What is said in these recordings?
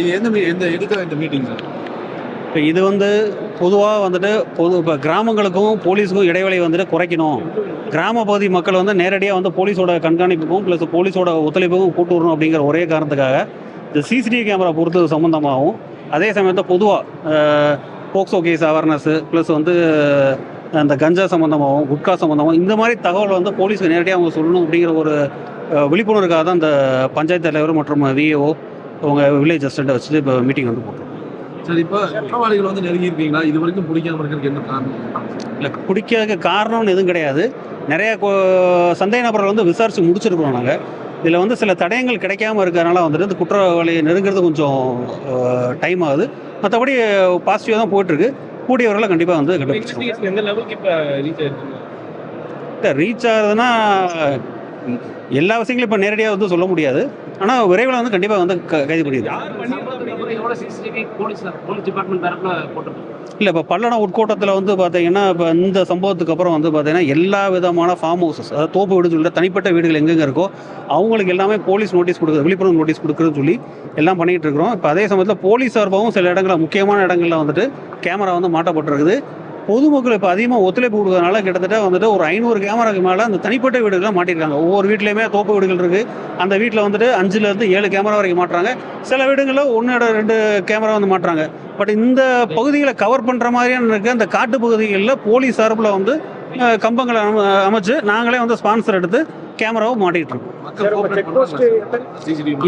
இது எந்த எதுக்காக இந்த மீட்டிங் சார்? இப்போ இது பொதுவாக இப்போ கிராமங்களுக்கும் போலீஸுக்கும் இடைவெளி குறைக்கணும். கிராம பகுதி மக்கள் நேரடியாக போலீஸோட கண்காணிப்புக்கும் ப்ளஸ் போலீஸோட ஒத்துழைப்புக்கும் கூட்டு வரணும் அப்படிங்கிற ஒரே காரணத்துக்காக இந்த சிசிடிவி கேமரா பொறுத்தது சம்மந்தமாகவும், அதே சமயத்தில் பொதுவாக போக்சோ கேஸ் அவேர்னஸ்ஸு ப்ளஸ் அந்த கஞ்சா சம்மந்தமாகவும் குட்கா சம்மந்தமாகவும் இந்த மாதிரி தகவல் போலீஸுக்கு நேரடியாக அவங்க சொல்லணும் அப்படிங்கிற ஒரு விழிப்புணர்வுக்காக தான் இந்த பஞ்சாயத்து தலைவர் மற்றும் விஏஓ அவங்க வில்லேஜ் அசிஸ்டண்ட்டை வச்சுட்டு இப்போ மீட்டிங் போட்டுருக்கோம். சரி, இப்போ குற்றவாளிகள் நெருங்கி இருக்கீங்களா? இது வரைக்கும் பிடிக்காம இருக்கிறதுக்கு என்ன காரணம்? இல்லை, பிடிக்காத காரணம்னு எதுவும் கிடையாது. நிறைய சந்தேக நபர்கள் விசாரித்து முடிச்சிருக்கிறோம். நாங்கள் இதில் சில தடயங்கள் கிடைக்காம இருக்கிறதுனால இந்த குற்றவாளியை நெருங்கிறது கொஞ்சம் டைம் ஆகுது. மற்றபடி பாசிட்டிவாக தான் போயிட்டுருக்கு. கூடியவர்களை கண்டிப்பாக கண்டுபிடிச்சிருக்கோம். எந்த லெவலுக்கு இப்போ ரீச் ஆயிருக்குங்க? இல்லை, ரீச் ஆகுதுன்னா எல்லா விஷயங்களும் இப்போ நேரடியாக சொல்ல முடியாது. ஆனால் விரைவில் கண்டிப்பாக கைது பண்ணிடுது. இல்லை, இப்போ பல்லடம் உட்கோட்டத்தில் பார்த்தீங்கன்னா இப்போ இந்த சம்பவத்துக்கு அப்புறம் பார்த்தீங்கன்னா எல்லா விதமான ஃபார்ம் ஹவுசஸ், அதாவது தோப்பு வீடு சொல்லிட்டு தனிப்பட்ட வீடுகள் எங்கெங்கே இருக்கோ அவங்களுக்கு எல்லாமே போலீஸ் நோட்டீஸ் கொடுக்குறது, விழிப்புணர்வு நோட்டீஸ் கொடுக்குறதுன்னு சொல்லி எல்லாம் பண்ணிகிட்டு இருக்கிறோம். இப்போ அதே சமயத்தில் போலீஸ் சார்பாகவும் சில இடங்களில் முக்கியமான இடங்களில் கேமரா மாட்டப்பட்டிருக்குது. பொதுமக்கள் இப்போ அதிகமாக ஒத்துழைப்பு கொடுக்கறதுனால கிட்டத்தட்ட ஒரு 500 கேமராக்கு மேலே அந்த தனிப்பட்ட வீடுகள்லாம் மாட்டியிருக்காங்க. ஒவ்வொரு வீட்லேயுமே தோப்பு வீடுகள் இருக்குது. அந்த வீட்டில் 5லேருந்து 7 கேமரா வரைக்கும் மாட்டுறாங்க. சில வீடுகளில் 1-2 கேமரா மாட்டுறாங்க. பட் இந்த பகுதிகளை கவர் பண்ணுற மாதிரியான இருக்க அந்த காட்டு பகுதிகளில் போலீஸ் சார்பில் கம்பங்களை அமைச்சு நாங்களே ஸ்பான்சர் எடுத்து கேமராவும் மாட்டிகிட்டு இருக்கோம்.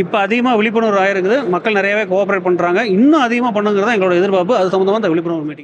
இப்போ அதிகமாக விழிப்புணர்வு ஆயிருக்குது. மக்கள் நிறையவே கோஆப்ரேட் பண்ணுறாங்க. இன்னும் அதிகமாக பண்ணுங்கிறது தான் எங்களோட எதிர்பார்ப்பு. அது சம்மந்தமாக இந்த விழிப்புணர்வு மீட்டிங்